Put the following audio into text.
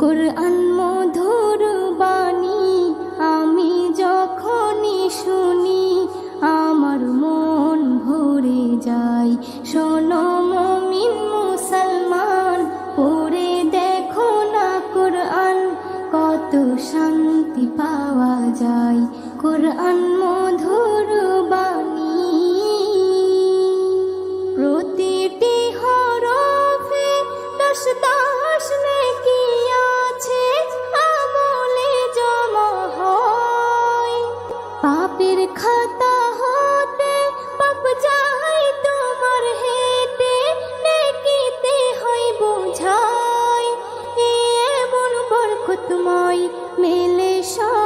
কুরআন মধুর বাণী আমি যখনই শুনি আমার মন ভরে যায়। শোনো মুমিন মুসলমান, পড়ে দেখো না কুরআন, কত শান্তি পাওয়া যায়। কুরআন মধুর বাণী, প্রতিটি হরফে দশ দশ নেকি আছে, আমলে জমা হয়। পাপের খাতা হতে পাপ যায় তোমার হেঁটে, নেকিতে হয় বোঝাই। এমন বরকতময় মেলে সব